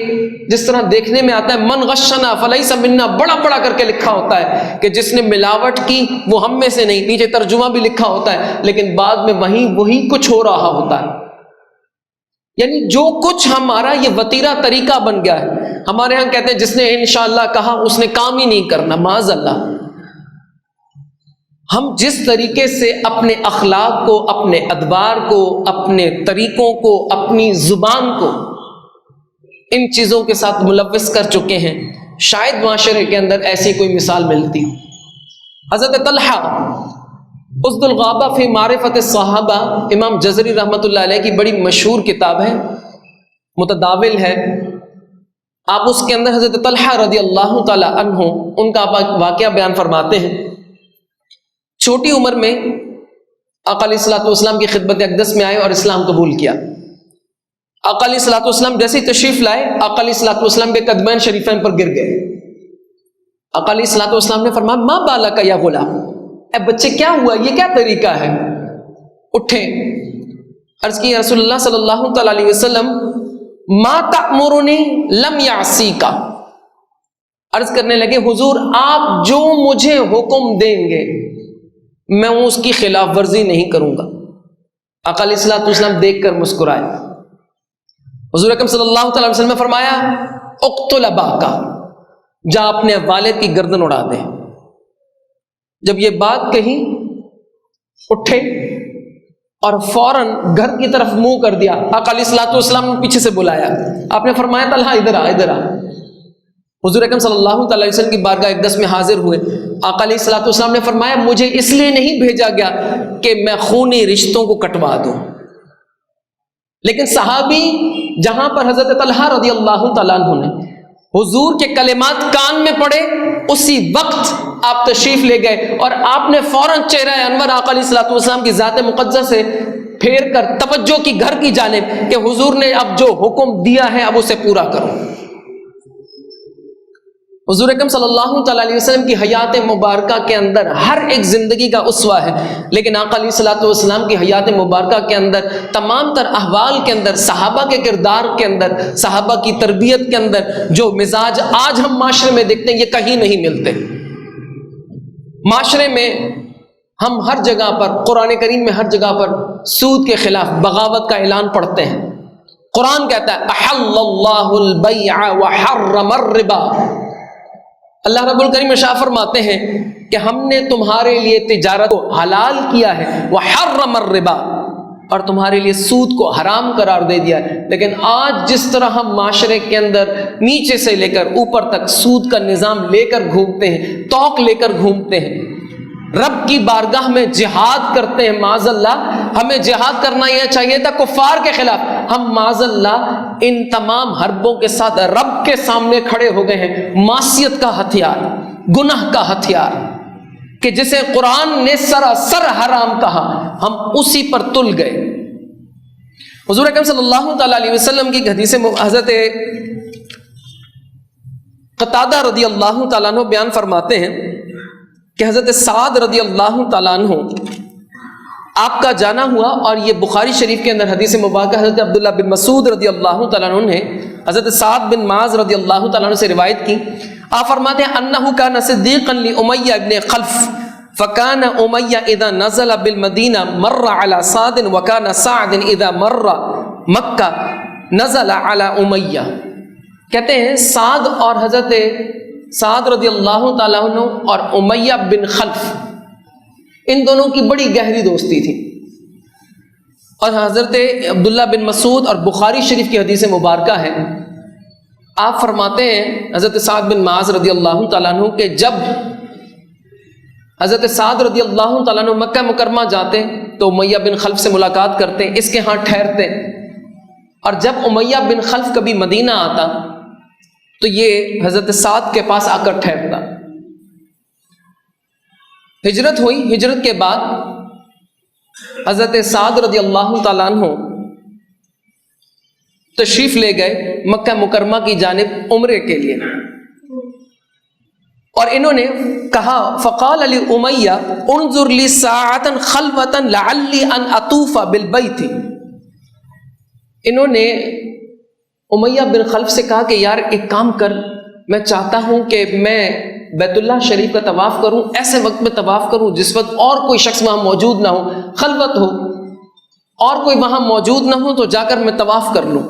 جس طرح دیکھنے میں آتا ہے من غشنا فلیس منا بڑا بڑا کر کے لکھا ہوتا ہے کہ جس نے ملاوٹ کی وہ ہم میں سے نہیں، نیچے ترجمہ بھی لکھا ہوتا ہے، لیکن بعد میں وہی کچھ ہو رہا ہوتا ہے۔ یعنی جو کچھ ہمارا یہ وتیرہ طریقہ بن گیا ہے۔ ہمارے ہاں کہتے ہیں جس نے انشاءاللہ کہا اس نے کام ہی نہیں کرنا، معاذ اللہ۔ ہم جس طریقے سے اپنے اخلاق کو، اپنے ادوار کو، اپنے طریقوں کو، اپنی زبان کو ان چیزوں کے ساتھ ملوث کر چکے ہیں شاید معاشرے کے اندر ایسی کوئی مثال ملتی. حضرت طلحہ اسد الغابہ فی معرفت الصحابہ، امام جزری رحمۃ اللہ علیہ کی بڑی مشہور کتاب ہے، متداول ہے. آپ اس کے اندر حضرت طلحہ رضی اللہ تعالی عنہ ان کا واقعہ بیان فرماتے ہیں. چھوٹی عمر میں آقا علیہ الصلوۃ والسلام کی خدمت اقدس میں آئے اور اسلام قبول کیا. آقا علیہ الصلوۃ والسلام جیسے ہی تشریف لائے، آقا علیہ الصلوۃ والسلام کے قدمین شریفین پر گر گئے. آقا علیہ الصلوۃ والسلام نے فرمایا ما بالک یا غلام، اے بچے کیا ہوا، یہ کیا طریقہ ہے؟ اٹھے، عرض کی رسول اللہ صلی اللہ تعالی علیہ وسلم ما تأمرنی لم یعصیک، عرض کرنے لگے حضور آپ جو مجھے حکم دیں گے میں اس کی خلاف ورزی نہیں کروں گا. آقا علیہ الصلوۃ والسلام دیکھ کر مسکرائے. حضور اکرم صلی اللہ تعالی وسلم نے فرمایا اقتل اباک، جا اپنے والد کی گردن اڑا دے. جب یہ بات کہی اٹھے اور فوراً گھر کی طرف منہ کر دیا. آقا علیہ الصلوۃ والسلام نے پیچھے سے بلایا. آپ نے فرمایا طلحہ ادھر آ، ادھر آ. حضور اکرم صلی اللہ تعالی علیہ وسلم کی بارگاہ اقدس میں حاضر ہوئے. آقا علیہ الصلوۃ والسلام نے فرمایا مجھے اس لیے نہیں بھیجا گیا کہ میں خونی رشتوں کو کٹوا دوں، لیکن صحابی جہاں پر حضرت طلحہ رضی اللہ تعالیٰ عنہ نے حضور کے کلمات کان میں پڑے اسی وقت آپ تشریف لے گئے اور آپ نے فوراً چہرہ انور آقا علیہ الصلوۃ والسلام کی ذات مقدسہ سے پھیر کر توجہ کی گھر کی جانب کہ حضور نے اب جو حکم دیا ہے اب اسے پورا کرو. حضور اکرم صلی اللہ تعالیٰ علیہ وسلم کی حیات مبارکہ کے اندر ہر ایک زندگی کا اسوہ ہے، لیکن آقا علیہ الصلوۃ والسلام کی حیات مبارکہ کے اندر تمام تر احوال کے اندر، صحابہ کے کردار کے اندر، صحابہ کی تربیت کے اندر جو مزاج آج ہم معاشرے میں دیکھتے ہیں یہ کہیں نہیں ملتے. معاشرے میں ہم ہر جگہ پر، قرآن کریم میں ہر جگہ پر سود کے خلاف بغاوت کا اعلان پڑھتے ہیں. قرآن کہتا ہے احل اللہ البیع وحرم الربا، اللہ رب الکریم ارشاد فرماتے ہیں کہ ہم نے تمہارے لیے تجارت کو حلال کیا ہے، وحرم الربا، اور تمہارے لیے سود کو حرام قرار دے دیا ہے. لیکن آج جس طرح ہم معاشرے کے اندر نیچے سے لے کر اوپر تک سود کا نظام لے کر گھومتے ہیں، توق لے کر گھومتے ہیں، رب کی بارگاہ میں جہاد کرتے ہیں. معاذ اللہ ہمیں جہاد کرنا یہ چاہیے تھا کفار کے خلاف، ہم معاذ اللہ ان تمام حربوں کے ساتھ رب کے سامنے کھڑے ہو گئے ہیں. معصیت کا ہتھیار، گناہ کا ہتھیار کہ جسے قرآن نے سراسر حرام کہا ہم اسی پر تل گئے. حضور اکرم صلی اللہ تعالی علیہ وسلم کی حدیث حضرت قتادہ رضی اللہ تعالیٰ عنہ بیان فرماتے ہیں کہ حضرت سعد رضی اللہ تعالیٰ عنہ آپ کا جانا ہوا، اور یہ بخاری شریف کے اندر حدیث مبارکہ حضرت عبداللہ بن مسعود رضی اللہ تعالیٰ عنہ نے حضرت سعد بن معاذ رضی اللہ تعالیٰ عنہ سے روایت کی. آپ فرماتے ہیں انہ کان صدیقا لأمیہ ابن خلف فکان امیہ اذا نزل بالمدینہ مر علی سعد وکان سعد اذا مر مکہ نزل علی امیہ. کہتے ہیں سعد اور حضرت سعد رضی اللہ تعالیٰ عنہ اور امیہ بن خلف ان دونوں کی بڑی گہری دوستی تھی. اور حضرت عبداللہ بن مسعود اور بخاری شریف کی حدیث مبارکہ ہے، آپ فرماتے ہیں حضرت سعد بن معاذ رضی اللہ تعالیٰ عنہ کہ جب حضرت سعد رضی اللہ تعالیٰ عنہ مکہ مکرمہ جاتے تو امیہ بن خلف سے ملاقات کرتے، اس کے ہاں ٹھہرتے، اور جب امیہ بن خلف کبھی مدینہ آتا تو یہ حضرت سعد کے پاس آ کر ٹھہرتا. ہجرت ہوئی، ہجرت کے بعد حضرت سعد رضی اللہ تعالیٰ عنہ تشریف لے گئے مکہ مکرمہ کی جانب عمرے کے لیے، اور انہوں نے کہا فقال علی امیہ انظر لی ساعتا خلوتا لعلی ان اطوف بالبیت. انہوں نے امیہ بن خلف سے کہا کہ یار ایک کام کر، میں چاہتا ہوں کہ میں بیت اللہ شریف کا طواف کروں، ایسے وقت میں طواف کروں جس وقت اور کوئی شخص وہاں موجود نہ ہو، خلوت ہو، اور کوئی وہاں موجود نہ ہو تو جا کر میں طواف کر لوں.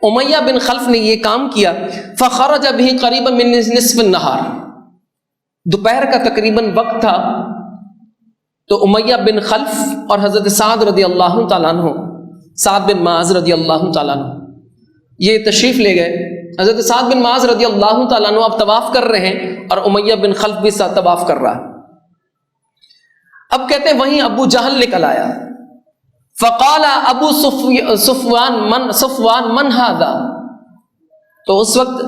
امیہ بن خلف نے یہ کام کیا. فخرج به قریبا من نصف النہار، دوپہر کا تقریباً وقت تھا، تو امیہ بن خلف اور حضرت سعد رضی اللہ تعالیٰ عنہ، سعد بن معاذ رضی اللہ تعالیٰ عنہ، یہ تشریف لے گئے حضرت سعد بن معاذ رضی اللہ تعالیٰ عنہ اب طواف کر رہے ہیں اور امیہ بن خلف بھی ساتھ طواف کر رہا ہے. اب کہتے ہیں وہیں ابو جہل نکل آیا. فقال ابو صفوان من هذا. تو اس وقت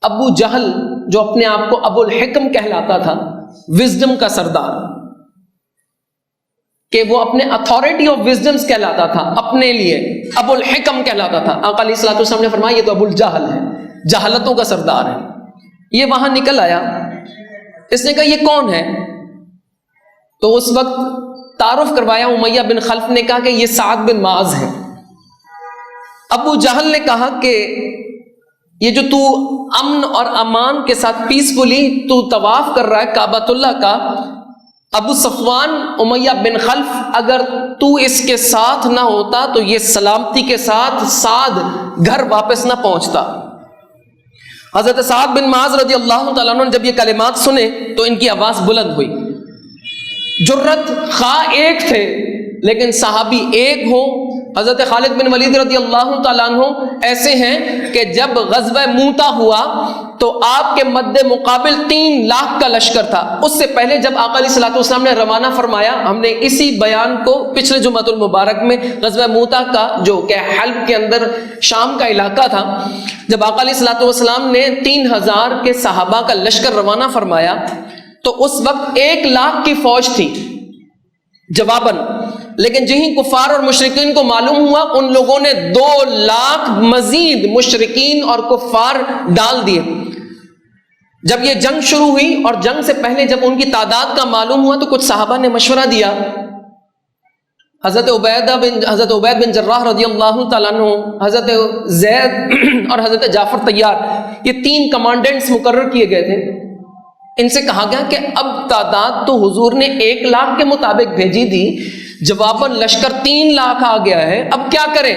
ابو جہل جو اپنے آپ کو ابو الحکم کہلاتا تھا، وزڈم کا سردار، کہ وہ اپنے اتھارٹی آف وزڈمز کہلاتا تھا، اپنے لیے ابو الحکم کہلاتا تھا. آقا علیہ الصلوۃ والسلام نے فرمایا یہ تو ابو الجہل ہے، جہالتوں کا سردار ہے. یہ وہاں نکل آیا. اس نے کہا یہ کون ہے؟ تو اس وقت تعارف کروایا امیہ بن خلف نے، کہا کہ یہ سعد بن معاذ ہے. ابو جہل نے کہا کہ یہ جو تو امن اور امان کے ساتھ پیسفلی تو طواف کر رہا ہے کعبۃ اللہ کا، ابو صفوان امیہ بن خلف اگر تو اس کے ساتھ نہ ہوتا تو یہ سلامتی کے ساتھ سعد گھر واپس نہ پہنچتا. حضرت سعد بن معاذ رضی اللہ تعالیٰ عنہ جب یہ کلمات سنے تو ان کی آواز بلند ہوئی. جرت خواہ ایک تھے لیکن صحابی ایک ہو. حضرت خالد بن ولید رضی اللہ تعالیٰ عنہ ایسے ہیں کہ جب غزوہ موتا ہوا تو آپ کے مد مقابل 3 لاکھ کا لشکر تھا. اس سے پہلے جب آقا علیہ الصلوۃ والسلام نے روانہ فرمایا، ہم نے اسی بیان کو پچھلے جمعۃ المبارک میں غزوہ موتا کا جو کہ حلب کے اندر شام کا علاقہ تھا، جب آقا علیہ الصلوۃ والسلام نے 3000 کے صحابہ کا لشکر روانہ فرمایا تو اس وقت 1 لاکھ کی فوج تھی جواباً. لیکن جہیں کفار اور مشرکین کو معلوم ہوا، ان لوگوں نے 2 لاکھ مزید مشرکین اور کفار ڈال دیے. جب یہ جنگ شروع ہوئی اور جنگ سے پہلے جب ان کی تعداد کا معلوم ہوا تو کچھ صحابہ نے مشورہ دیا. حضرت عبید بن جراح رضی اللہ تعالیٰ عنہ، حضرت زید اور حضرت جعفر طیار، یہ 3 کمانڈنٹس مقرر کیے گئے تھے. ان سے کہا گیا کہ اب تعداد تو حضور نے 1 لاکھ کے مطابق بھیجی تھی، جواباً لشکر 3 لاکھ آ گیا ہے، اب کیا کریں؟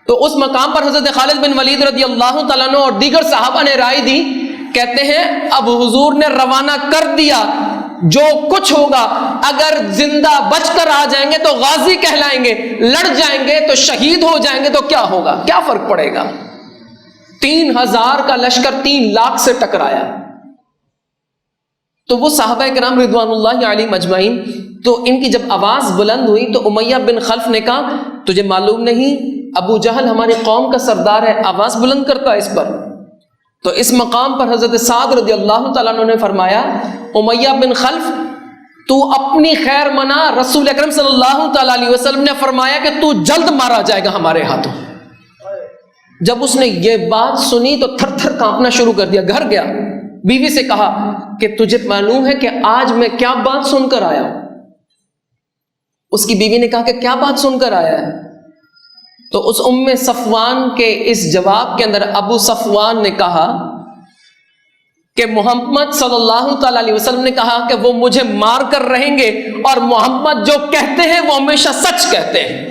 تو اس مقام پر حضرت خالد بن ولید رضی اللہ تعالیٰ عنہ اور دیگر صحابہ نے رائے دی. کہتے ہیں اب حضور نے روانہ کر دیا، جو کچھ ہوگا اگر زندہ بچ کر آ جائیں گے تو غازی کہلائیں گے، لڑ جائیں گے تو شہید ہو جائیں گے تو کیا ہوگا، کیا فرق پڑے گا. 3000 کا لشکر 3 لاکھ سے ٹکرایا. تو وہ صحابہ کرام رضوان اللہ علیہم اجمعین، تو ان کی جب آواز بلند ہوئی تو امیہ بن خلف نے کہا تجھے معلوم نہیں ابو جہل ہماری قوم کا سردار ہے، آواز بلند کرتا ہے اس پر. تو اس مقام پر حضرت سعد رضی اللہ تعالیٰ عنہ نے فرمایا امیہ بن خلف تو اپنی خیر منا، رسول اکرم صلی اللہ تعالیٰ علیہ وسلم نے فرمایا کہ تو جلد مارا جائے گا ہمارے ہاتھوں. جب اس نے یہ بات سنی تو تھر تھر کانپنا شروع کر دیا، گھر گیا. بیوی سے کہا کہ تجھے معلوم ہے کہ آج میں کیا بات سن کر آیا ہوں؟ اس کی بیوی نے کہا کہ کیا بات سن کر آیا ہے؟ تو اس ام صفوان کے اس جواب کے اندر ابو صفوان نے کہا کہ محمد صلی اللہ تعالی علیہ وسلم نے کہا کہ وہ مجھے مار کر رہیں گے اور محمد جو کہتے ہیں وہ ہمیشہ سچ کہتے ہیں.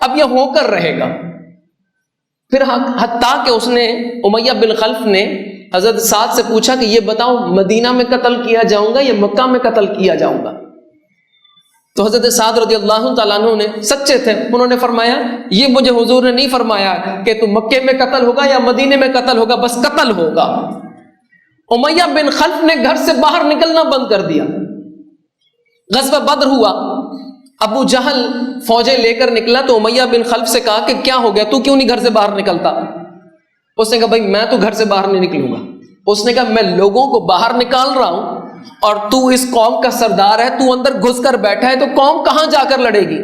اب یہ ہو کر رہے گا. پھر حتیٰ کہ اس نے امیہ بن خلف نے حضرت سعد سے پوچھا کہ یہ بتاؤ مدینہ میں قتل کیا جاؤں گا یا مکہ میں قتل کیا جاؤں گا؟ تو حضرت سعد رضی اللہ تعالیٰ عنہ نے سچے تھے، انہوں نے فرمایا یہ مجھے حضور نے نہیں فرمایا کہ تو مکے میں قتل ہوگا یا مدینے میں قتل ہوگا، بس قتل ہوگا. امیہ بن خلف نے گھر سے باہر نکلنا بند کر دیا. غزوہ بدر ہوا، ابو جہل فوجیں لے کر نکلا تو امیہ بن خلف سے کہا کہ کیا ہو گیا، تو کیوں نہیں گھر سے باہر نکلتا؟ اس نے کہا بھائی میں تو گھر سے باہر نہیں نکلوں گا. اس نے کہا میں لوگوں کو باہر نکال رہا ہوں اور تو اس قوم کا سردار ہے، تو اندر گھس کر بیٹھا ہے، تو قوم کہاں جا کر لڑے گی؟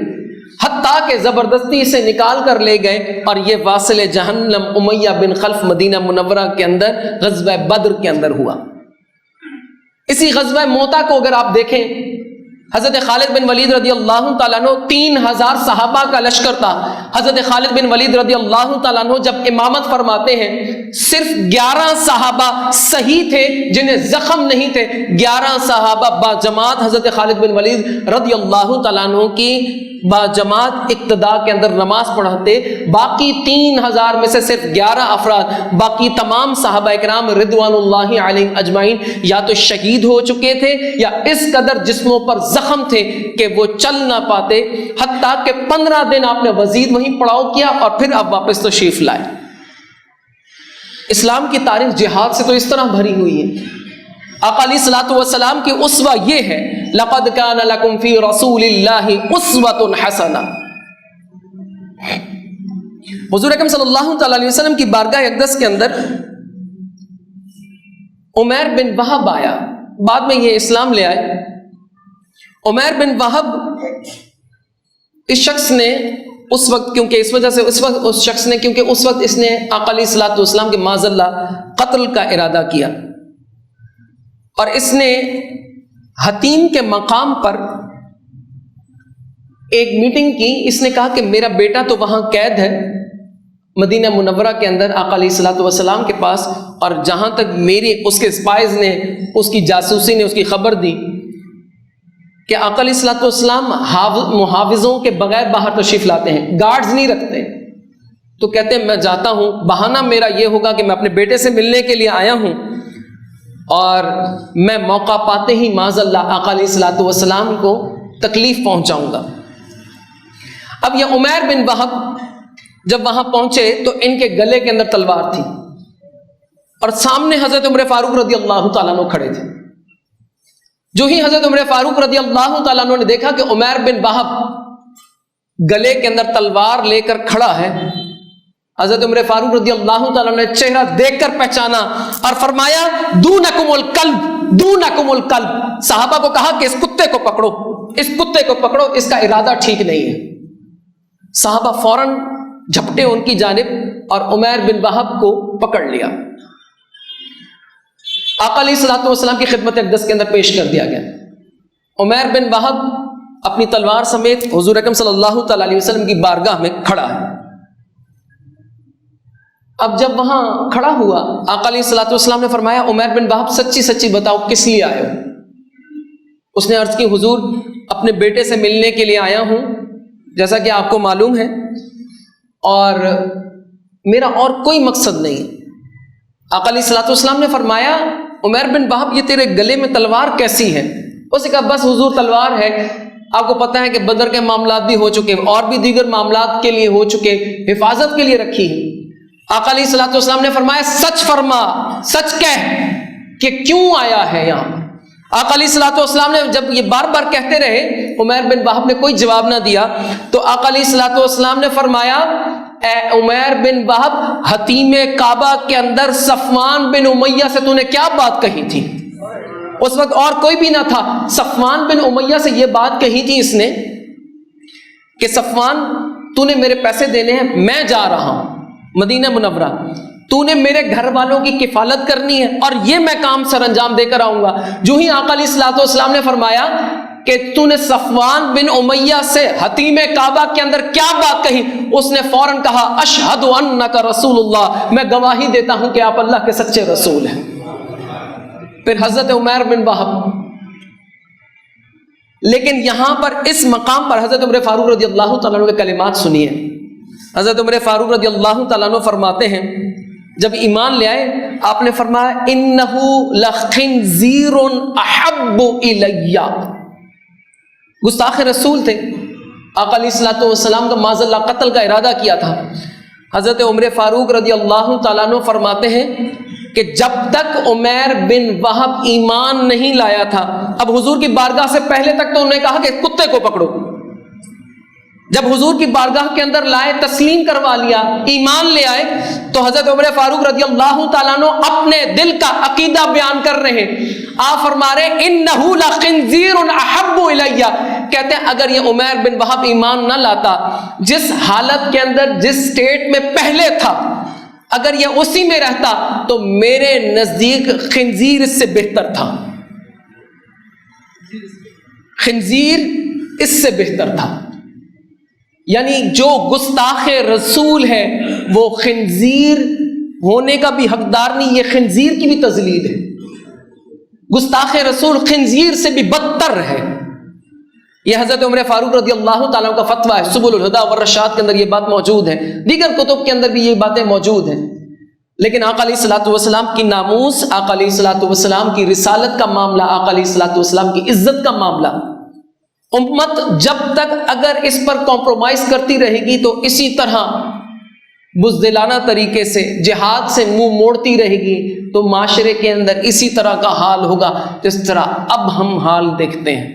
حتیٰ کہ زبردستی سے نکال کر لے گئے اور یہ واصل جہنم امیہ بن خلف مدینہ منورہ کے اندر غزوہ بدر کے اندر ہوا. اسی غزوہ موتا کو اگر آپ دیکھیں، حضرت خالد بن ولید رضی اللہ تعالیٰ عنہ 3000 صحابہ کا لشکر تھا. حضرت خالد بن ولید رضی اللہ تعالیٰ عنہ جب امامت فرماتے ہیں صرف 11 صحابہ صحیح تھے جنہیں زخم نہیں تھے. 11 صحابہ با جماعت حضرت خالد بن ولید رضی اللہ تعالیٰ عنہ کی با جماعت اقتداء کے اندر نماز پڑھاتے. باقی 3000 میں سے صرف 11 افراد، باقی تمام صحابہ کرام رضوان اللہ علیہم اجمعین یا تو شہید ہو چکے تھے یا اس قدر جسموں پر زخم تھے کہ وہ چل نہ پاتے. حتیٰ کہ 15 دن آپ نے مزید وہیں پڑاؤ کیا اور پھر آپ واپس تشریف لائے. اسلام کی تاریخ جہاد سے تو اس طرح بھری ہوئی ہے. آقا علیہ الصلوۃ والسلام کی اسوہ یہ ہے، لقد کان لکم فی رسول اللہ اسوۃ حسنہ. حضور اکرم صلی اللہ تعالی علیہ وسلم کی بارگاہ اقدس کے اندر عمیر بن وہب آیا، بعد میں یہ اسلام لے آئے. عمیر بن وہب اس شخص نے اس وقت، کیونکہ اس وجہ سے اس شخص نے کیونکہ اس وقت اس نے آقا علیہ الصلوۃ والسلام کے معاذ اللہ قتل کا ارادہ کیا، اور اس نے حتیم کے مقام پر ایک میٹنگ کی. اس نے کہا کہ میرا بیٹا تو وہاں قید ہے مدینہ منورہ کے اندر آقا علیہ الصلوۃ والسلام کے پاس، اور جہاں تک میری اس کے اسپائز نے، اس کی جاسوسی نے اس کی خبر دی کہ آقا علیہ الصلوۃ والسلام محافظوں کے بغیر باہر تشریف لاتے ہیں، گارڈز نہیں رکھتے. تو کہتے ہیں میں جاتا ہوں، بہانہ میرا یہ ہوگا کہ میں اپنے بیٹے سے ملنے کے لیے آیا ہوں، اور میں موقع پاتے ہی معاذ اللہ آقا علیہ الصلوۃ والسلام کو تکلیف پہنچاؤں گا. اب یہ عمیر بن وہب جب وہاں پہنچے تو ان کے گلے کے اندر تلوار تھی، اور سامنے حضرت عمر فاروق رضی اللہ تعالیٰ عنہ کھڑے تھے. جو ہی حضرت عمر فاروق رضی اللہ تعالیٰ عنہ نے دیکھا کہ عمیر بن وہب گلے کے اندر تلوار لے کر کھڑا ہے، حضرت عمر فاروق رضی اللہ تعالیٰ نے چہرہ دیکھ کر پہچانا اور فرمایا دونکم الکلب، دونکم الکلب. صحابہ کو کہا کہ اس کتے کو پکڑو، اس کتے کو پکڑو، اس کا ارادہ ٹھیک نہیں ہے. صحابہ فوراً جھپٹے ان کی جانب اور عمیر بن وہب کو پکڑ لیا. آقا علیہ الصلوۃ والسلام کی خدمت اقدس کے اندر پیش کر دیا گیا. عمیر بن وہب اپنی تلوار سمیت حضور اکرم صلی اللہ تعالی علیہ وسلم کی بارگاہ میں کھڑا ہے. اب جب وہاں کھڑا ہوا، آقا علیہ الصلوۃ والسلام نے فرمایا عمیر بن وہب سچی سچی بتاؤ کس لیے آئے ہو؟ اس نے عرض کی حضور اپنے بیٹے سے ملنے کے لیے آیا ہوں، جیسا کہ آپ کو معلوم ہے، اور میرا اور کوئی مقصد نہیں. آقا علیہ الصلوۃ والسلام نے فرمایا عمیر بن وہب یہ تیرے گلے میں تلوار کیسی ہے؟ اس نے کہا بس حضور تلوار ہے، آپ کو پتہ ہے کہ بدر کے معاملات بھی ہو چکے اور بھی دیگر معاملات کے لیے ہو چکے، حفاظت کے لیے رکھی ہے. آقا علیہ الصلوۃ والسلام نے فرمایا سچ فرما، سچ کہہ کہ کیوں آیا ہے یہاں پر. آقا علیہ الصلوۃ والسلام نے جب یہ بار بار کہتے رہے، عمیر بن وہب نے کوئی جواب نہ دیا، تو آقا علیہ الصلوۃ والسلام نے فرمایا اے عمیر بن وہب، حتیم کعبہ کے اندر صفوان بن امیہ سے تو نے کیا بات کہی تھی؟ اس وقت اور کوئی بھی نہ تھا. صفوان بن امیہ سے یہ بات کہی تھی اس نے کہ صفوان تو نے میرے پیسے دینے ہیں، میں جا رہا ہوں مدینہ منورہ، تو نے میرے گھر والوں کی کفالت کرنی ہے اور یہ میں کام سر انجام دے کر آؤں گا. جو ہی آقا علیہ الصلوۃ والسلام نے فرمایا کہ تو نے صفوان بن امیہ سے حتیم کعبہ کے اندر کیا بات کہی، اس نے فوراً کہا اشہد انک رسول اللہ، میں گواہی دیتا ہوں کہ آپ اللہ کے سچے رسول ہیں. پھر حضرت عمیر بن وہب، لیکن یہاں پر اس مقام پر حضرت عمر فاروق رضی اللہ تعالیٰ عنہ کے کلمات سنیے. حضرت عمر فاروق رضی اللہ تعالیٰ عنہ فرماتے ہیں جب ایمان لے آئے آپ نے فرمایا انہ لخنزیر احب الی، گستاخ رسول تھے، آقا علیہ الصلوۃ والسلام کا معاذ اللہ قتل کا ارادہ کیا تھا. حضرت عمر فاروق رضی اللہ تعالیٰ عنہ فرماتے ہیں کہ جب تک عمیر بن وہب ایمان نہیں لایا تھا، اب حضور کی بارگاہ سے پہلے تک تو انہوں نے کہا کہ کتے کو پکڑو، جب حضور کی بارگاہ کے اندر لائے، تسلیم کروا لیا، ایمان لے آئے، تو حضرت عمر فاروق رضی اللہ تعالیٰ عنہ اپنے دل کا عقیدہ بیان کر رہے ہیں. آپ فرما رہے انہ لخنزیر احب الی، کہتے ہیں اگر یہ عمیر بن وہب ایمان نہ لاتا، جس حالت کے اندر جس سٹیٹ میں پہلے تھا، اگر یہ اسی میں رہتا تو میرے نزدیک خنزیر اس سے بہتر تھا، خنزیر اس سے بہتر تھا. یعنی جو گستاخ رسول ہے وہ خنزیر ہونے کا بھی حقدار نہیں، یہ خنزیر کی بھی تذلیل ہے. گستاخ رسول خنزیر سے بھی بدتر ہے. یہ حضرت عمر فاروق رضی اللہ تعالیٰ کا فتویٰ ہے، سبل الہدیٰ والرشاد کے اندر یہ بات موجود ہے، دیگر کتب کے اندر بھی یہ باتیں موجود ہیں. لیکن آقا علیہ الصلوۃ والسلام کی ناموس، آقا علیہ الصلوۃ والسلام کی رسالت کا معاملہ، آقا علیہ الصلوۃ والسلام کی عزت کا معاملہ، امت جب تک اگر اس پر کمپرومائز کرتی رہے گی تو اسی طرح بزدلانہ طریقے سے جہاد سے منہ موڑتی رہے گی تو معاشرے کے اندر اسی طرح کا حال ہوگا جس طرح اب ہم حال دیکھتے ہیں۔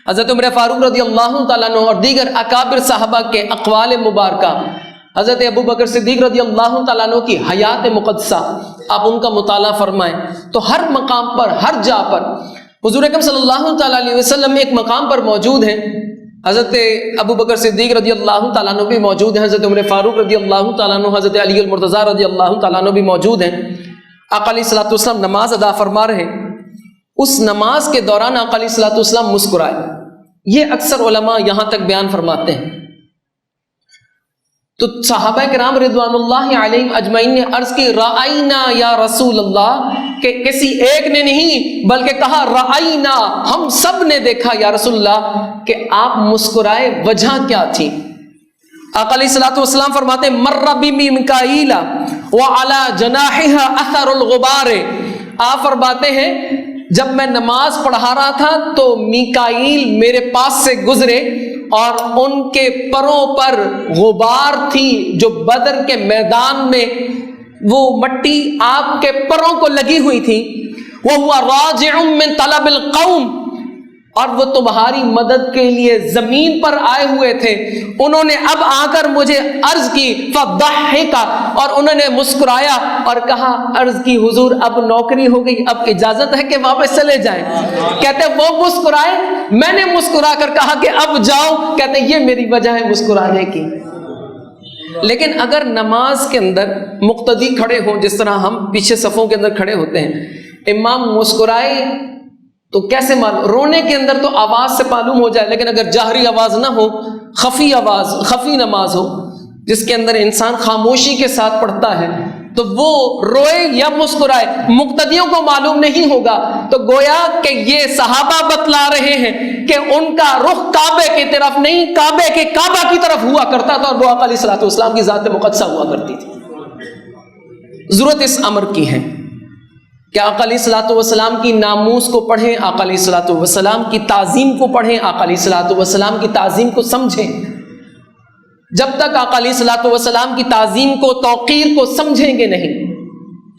حضرت عمر فاروق رضی اللہ تعالیٰ عنہ اور دیگر اکابر صحابہ کے اقوال مبارکہ، حضرت ابو بکر صدیق رضی اللہ تعالیٰ عنہ کی حیات مقدسہ آپ ان کا مطالعہ فرمائیں تو ہر مقام پر، ہر جا پر حضور اکرم صلی اللہ تعالیٰ علیہ وسلم ایک مقام پر موجود ہیں، حضرت ابو بکر صدیق رضی اللہ تعالیٰ عنہ بھی موجود ہیں، حضرت عمر فاروق رضی اللہ تعالیٰ عنہ، حضرت علی المرتضیٰ رضی اللہ تعالیٰ عنہ بھی موجود ہیں۔ آقا علیہ الصلوۃ والسلام نماز ادا فرما رہے، اس نماز کے دوران آقا علیہ الصلوۃ والسلام مسکرائے۔ یہ اکثر علماء یہاں تک بیان فرماتے ہیں تو صحابہ کرام رضوان اللہ علیہم اجمعین نے عرض کی رأینا یا رسول اللہ، کہ کسی ایک نے نہیں بلکہ کہا رأینا، ہم سب نے دیکھا یا رسول اللہ کہ آپ مسکرائے، وجہ کیا تھی؟ آقا علیہ الصلوۃ والسلام فرماتے ہیں مر بی میکائیل وعلی جناحھا اثر الغبار، آپ فرماتے ہیں جب میں نماز پڑھا رہا تھا تو میکائیل میرے پاس سے گزرے اور ان کے پروں پر غبار تھی جو بدر کے میدان میں وہ مٹی آپ کے پروں کو لگی ہوئی تھی، وَهُوَ رَاجِعٌ مِّن طَلَبِ الْقَوْمِ، اور وہ تمہاری مدد کے لیے زمین پر آئے ہوئے تھے، انہوں نے اب آ کر مجھے عرض کی فَضَحِكَ، اور انہوں نے مسکرایا اور کہا، عرض کی حضور اب نوکری ہو گئی، اب اجازت ہے کہ واپس چلے جائیں؟ کہتے وہ مسکرائے، میں نے مسکرا کر کہا کہ اب جاؤ، کہتے یہ میری وجہ ہے مسکرانے کی۔ لیکن اگر نماز کے اندر مقتدی کھڑے ہوں، جس طرح ہم پیچھے صفوں کے اندر کھڑے ہوتے ہیں، امام مسکرائے تو کیسے معلوم؟ رونے کے اندر تو آواز سے معلوم ہو جائے، لیکن اگر جہری آواز نہ ہو، خفی آواز، خفی نماز ہو جس کے اندر انسان خاموشی کے ساتھ پڑھتا ہے، تو وہ روئے یا مسکرائے مقتدیوں کو معلوم نہیں ہوگا۔ تو گویا کہ یہ صحابہ بتلا رہے ہیں کہ ان کا رخ کعبے کی طرف نہیں، کعبے کے کعبہ کی طرف ہوا کرتا تھا، اور وہ آقا علیہ الصلوۃ والسلام کی ذات مقدسہ ہوا کرتی تھی۔ ضرورت اس امر کی ہے کہ آقا علیہ الصلوۃ والسلام کی ناموس کو پڑھیں، آقا علیہ الصلوۃ والسلام کی تعظیم کو پڑھیں، آقا علیہ الصلوۃ والسلام کی تعظیم کو سمجھیں۔ جب تک آقا علیہ الصلوۃ والسلام کی تعظیم کو، توقیر کو سمجھیں گے نہیں،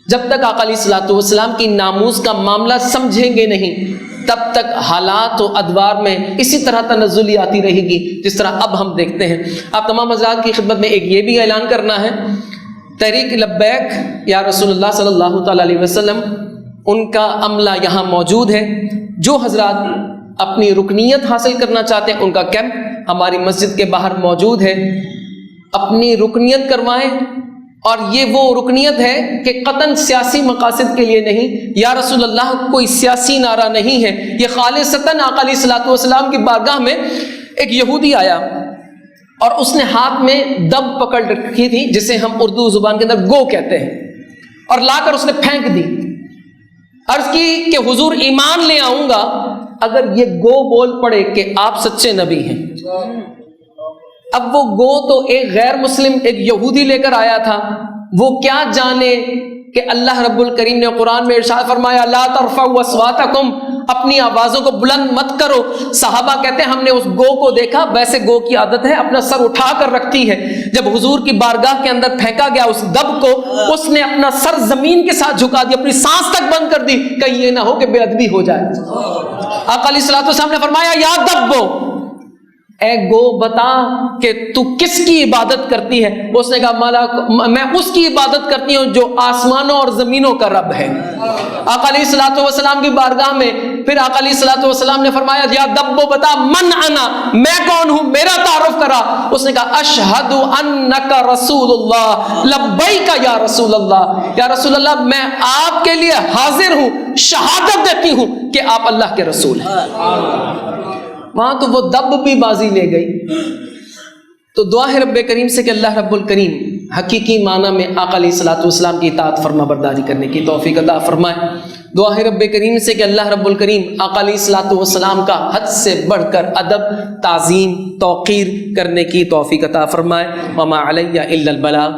جب تک آقا علیہ الصلوۃ والسلام کی ناموس کا معاملہ سمجھیں گے نہیں، تب تک حالات و ادوار میں اسی طرح تنزلی آتی رہے گی جس طرح اب ہم دیکھتے ہیں۔ آپ تمام حضرات کی خدمت میں ایک یہ بھی اعلان کرنا ہے، تحریک لبیک یا رسول اللہ صلی اللہ تعالیٰ علیہ وسلم، ان کا عملہ یہاں موجود ہے۔ جو حضرات اپنی رکنیت حاصل کرنا چاہتے ہیں، ان کا کیمپ ہماری مسجد کے باہر موجود ہے، اپنی رکنیت کروائیں۔ اور یہ وہ رکنیت ہے کہ قطعاً سیاسی مقاصد کے لیے نہیں، یا رسول اللہ کوئی سیاسی نعرہ نہیں ہے، یہ خالصتاً آقا علیہ الصلوۃ والسلام کی بارگاہ میں ایک یہودی آیا اور اس نے ہاتھ میں دب پکڑ رکھی تھی، جسے ہم اردو زبان کے اندر گو کہتے ہیں، اور لا کر اس نے پھینک دی، عرض کی کہ حضور ایمان لے آؤں گا اگر یہ گو بول پڑے کہ آپ سچے نبی ہیں۔ اب وہ گو تو ایک غیر مسلم، ایک یہودی لے کر آیا تھا، وہ کیا جانے کہ اللہ رب الکریم نے قرآن میں ارشاد فرمایا لا ترفعوا اصواتکم، اپنی آوازوں کو بلند مت کرو۔ صحابہ کہتے ہیں ہم نے اس گو کو دیکھا، ویسے گو کی عادت ہے اپنا سر اٹھا کر رکھتی ہے، جب حضور کی بارگاہ کے اندر پھینکا گیا اس دب کو، اس نے اپنا سر زمین کے ساتھ جھکا دیا، اپنی سانس تک بند کر دی، کہیں یہ نہ ہو کہ بے ادبی ہو جائے۔ آقا علیہ الصلوۃ والسلام نے فرمایا یا دبو، اے گو بتا کہ تو کس کی عبادت کرتی ہے؟ اس نے کہا میں اس کی عبادت کرتی ہوں جو آسمانوں اور زمینوں کا رب ہے۔ آقا علیہ الصلوۃ والسلام کی بارگاہ میں پھر آقا علیہ الصلوۃ والسلام نے فرمایا یا دبو بتا من انا، میں کون ہوں، میرا تعارف کرا۔ اس نے کہا اشہد انک رسول اللہ، لبیک یا رسول اللہ، یا رسول اللہ میں آپ کے لیے حاضر ہوں، شہادت دیتی ہوں کہ آپ اللہ کے رسول ہیں۔ وہاں تو وہ دب بھی بازی لے گئی۔ تو دعا ہے رب کریم سے کہ اللہ رب الکریم حقیقی معنی میں آقا علیہ الصلوۃ والسلام کی اطاعت فرما برداری کرنے کی توفیق عطا فرمائے۔ دعا ہے رب کریم سے کہ اللہ رب الکریم آقا علیہ الصلوۃ والسلام کا حد سے بڑھ کر ادب، تعظیم، توقیر کرنے کی توفیق عطا فرمائے۔ وما علی الا البلاغ۔